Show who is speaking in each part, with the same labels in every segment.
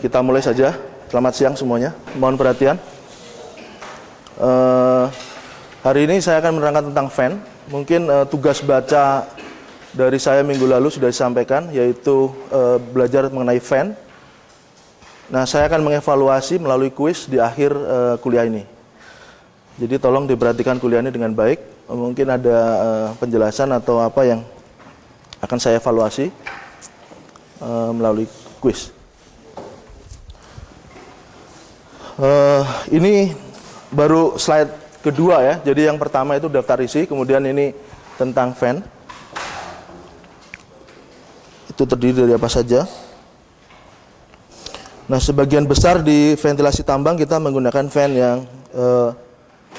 Speaker 1: kita mulai saja. Selamat siang semuanya. Mohon perhatian. Hari ini saya akan menerangkan tentang fan. Mungkin tugas baca dari saya minggu lalu sudah disampaikan, yaitu belajar mengenai fan. Nah, saya akan mengevaluasi melalui kuis di akhir kuliah ini. Jadi tolong diperhatikan kuliah ini dengan baik. Mungkin ada penjelasan atau apa yang akan saya evaluasi melalui kuis. Ini baru slide kedua ya. Jadi yang pertama itu daftar isi, kemudian ini tentang fan. Itu terdiri dari apa saja. Nah, sebagian besar di ventilasi tambang kita menggunakan fan yang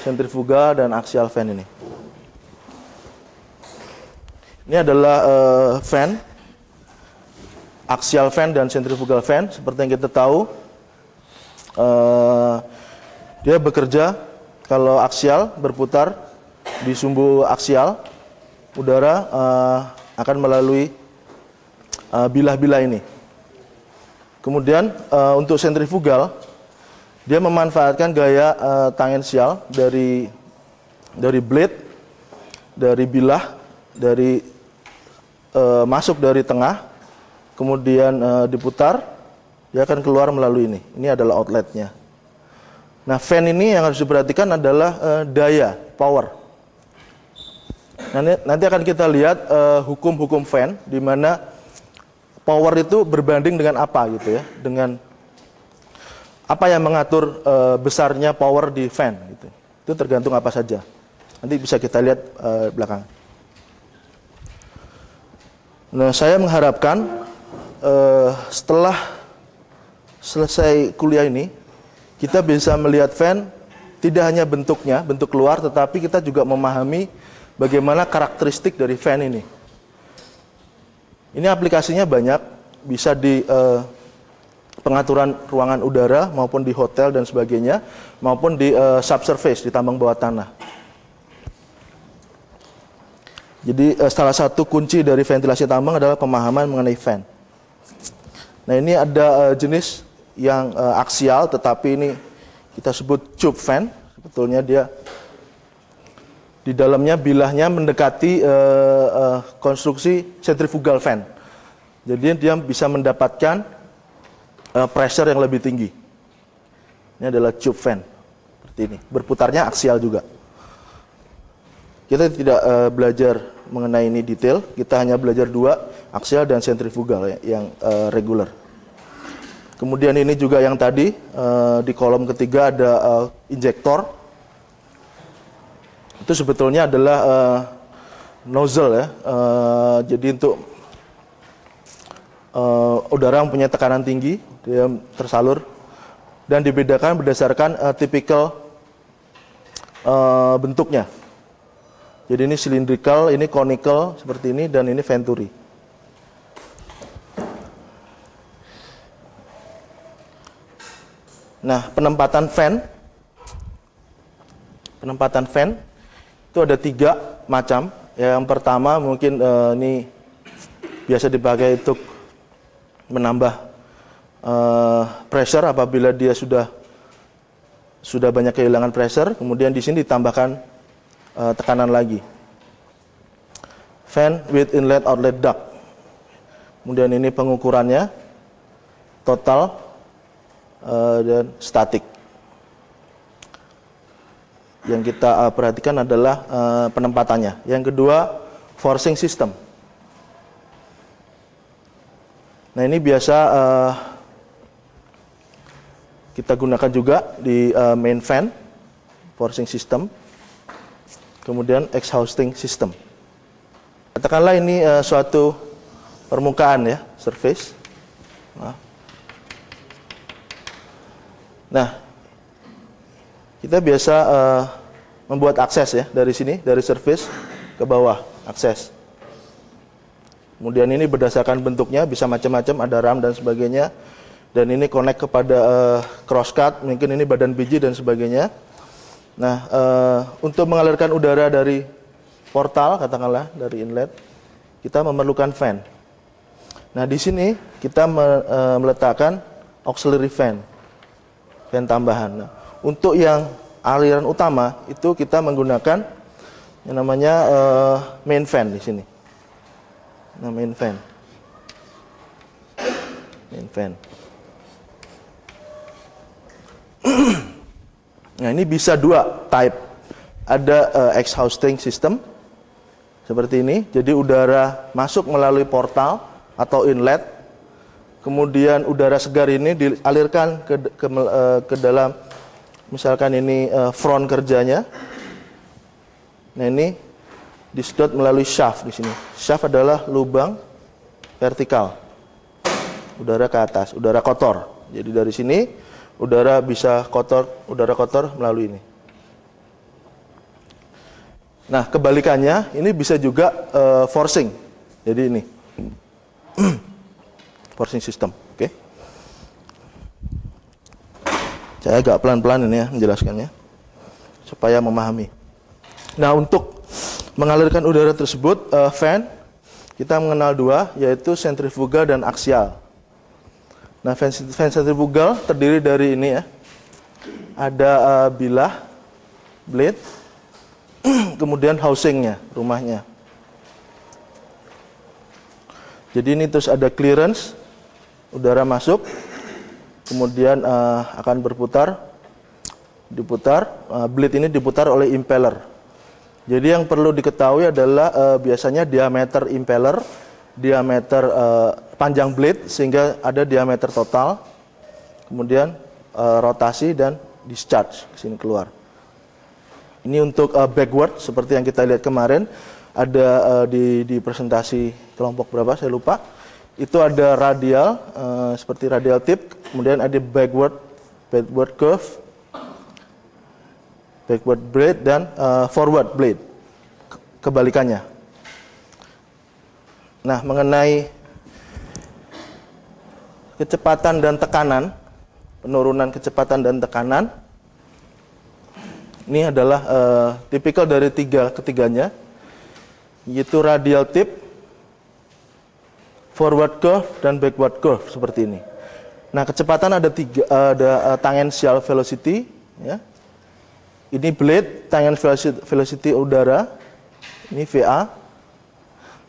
Speaker 1: sentrifugal dan axial fan ini. Ini adalah fan, axial fan dan centrifugal fan. Seperti yang kita tahu, dia bekerja kalau aksial berputar di sumbu aksial, udara akan melalui bilah-bilah ini. Kemudian untuk sentrifugal, dia memanfaatkan gaya tangensial dari blade, dari bilah, dari masuk dari tengah, kemudian diputar, dia akan keluar melalui ini. Ini adalah outletnya. Nah, fan ini yang harus diperhatikan adalah daya, power. Nanti akan kita lihat hukum-hukum fan, di mana power itu berbanding dengan apa gitu ya, dengan apa yang mengatur besarnya power di fan gitu. Itu tergantung apa saja. Nanti bisa kita lihat belakang. Nah, saya mengharapkan setelah selesai kuliah ini, kita bisa melihat fan tidak hanya bentuknya, bentuk luar, tetapi kita juga memahami bagaimana karakteristik dari fan ini. Ini aplikasinya banyak, bisa di pengaturan ruangan udara, maupun di hotel dan sebagainya, maupun di subsurface, di tambang bawah tanah. Jadi salah satu kunci dari ventilasi tambang adalah pemahaman mengenai fan. Nah, ini ada jenis yang aksial, tetapi ini kita sebut tube fan. Sebetulnya dia di dalamnya bilahnya mendekati konstruksi centrifugal fan. Jadi dia bisa mendapatkan pressure yang lebih tinggi. Ini adalah tube fan seperti ini. Berputarnya aksial juga. Kita tidak belajar mengenai ini detail. Kita hanya belajar dua, aksial dan centrifugal yang regular. Kemudian ini juga yang tadi di kolom ketiga ada injektor. Itu sebetulnya adalah nozzle ya. Jadi untuk udara yang punya tekanan tinggi, dia tersalur dan dibedakan berdasarkan tipikal bentuknya. Jadi ini cylindrical, ini conical seperti ini, dan ini venturi. Nah, penempatan fan itu ada 3 macam. Yang pertama mungkin ini biasa dipakai untuk menambah pressure apabila dia sudah banyak kehilangan pressure. Kemudian di sini ditambahkan tekanan lagi. Fan with inlet outlet duct. Kemudian ini pengukurannya total dan statik. Yang kita perhatikan adalah penempatannya. Yang kedua, forcing system. Nah, ini biasa kita gunakan juga di main fan, forcing system. Kemudian exhausting system. Katakanlah ini suatu permukaan ya, surface. Nah, kita biasa membuat akses ya dari sini, dari surface ke bawah, akses. Kemudian ini berdasarkan bentuknya bisa macam-macam, ada ram dan sebagainya. Dan ini connect kepada crosscut, mungkin ini badan biji dan sebagainya. Nah, untuk mengalirkan udara dari portal, katakanlah dari inlet, kita memerlukan fan. Nah, di sini kita meletakkan auxiliary fan, fan tambahan. Nah, untuk yang aliran utama itu kita menggunakan yang namanya main fan di sini. Nah, main fan. Nah, ini bisa dua type. Ada exhausting system seperti ini. Jadi udara masuk melalui portal atau inlet. Kemudian udara segar ini dialirkan ke dalam, misalkan ini front kerjanya. Nah, ini disedot melalui shaft di sini. Shaft adalah lubang vertikal. Udara ke atas, udara kotor. Jadi dari sini udara bisa kotor, udara kotor melalui ini. Nah, kebalikannya ini bisa juga forcing. Jadi ini forcing system, oke. Saya agak pelan-pelan ini ya menjelaskannya supaya memahami. Nah, untuk mengalirkan udara tersebut, fan kita mengenal dua, yaitu sentrifugal dan aksial. Nah, fan sentrifugal terdiri dari ini ya, ada bilah, blade, kemudian housingnya, rumahnya. Jadi ini terus ada clearance, udara masuk, kemudian akan diputar, blade ini diputar oleh impeller. Jadi yang perlu diketahui adalah biasanya diameter impeller, diameter panjang blade sehingga ada diameter total, kemudian rotasi dan discharge ke sini keluar. Ini untuk backward seperti yang kita lihat kemarin, ada di presentasi kelompok berapa saya lupa. Itu ada radial seperti radial tip, kemudian ada backward curve, backward blade dan forward blade. Kebalikannya. Nah, mengenai kecepatan dan tekanan, penurunan kecepatan dan tekanan, ini adalah tipikal dari ketiganya, yaitu radial tip, forward curve, dan backward curve seperti ini. Nah, kecepatan ada tangential velocity, ya. Ini blade, tangential velocity udara, ini VA.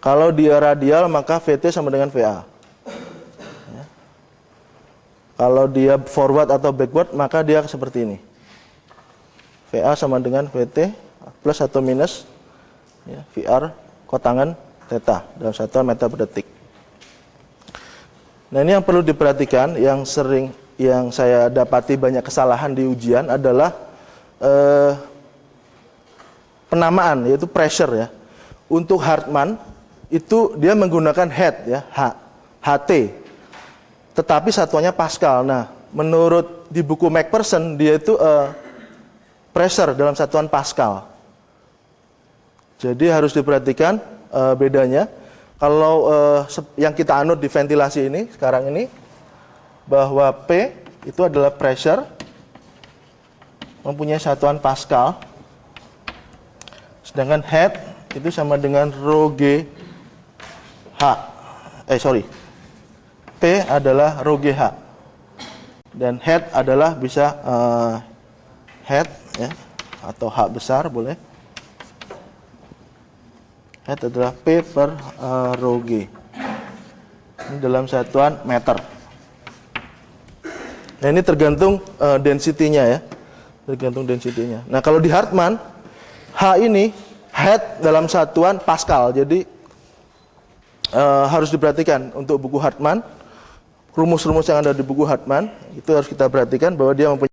Speaker 1: Kalau dia radial maka VT sama dengan VA. Ya. Kalau dia forward atau backward maka dia seperti ini. VA sama dengan VT plus atau minus ya, VR kotangan theta dalam satuan meter per detik. Nah, ini yang perlu diperhatikan, yang saya dapati banyak kesalahan di ujian adalah penamaan, yaitu pressure ya. Untuk Hartmann itu dia menggunakan head ya, HT. Tetapi satuannya Pascal. Nah, menurut di buku McPherson dia itu pressure dalam satuan Pascal. Jadi harus diperhatikan bedanya. Kalau yang kita anut di ventilasi ini sekarang ini, bahwa P itu adalah pressure mempunyai satuan Pascal, sedangkan head itu sama dengan rho G H. P adalah rho G H, dan head adalah bisa head ya, atau H besar boleh. Head adalah P per rho G. Ini dalam satuan meter. Nah, ini tergantung density-nya ya. Tergantung density-nya. Nah, kalau di Hartmann, H ini head dalam satuan Pascal. Jadi harus diperhatikan untuk buku Hartmann. Rumus-rumus yang ada di buku Hartmann itu harus kita perhatikan bahwa dia mempunyai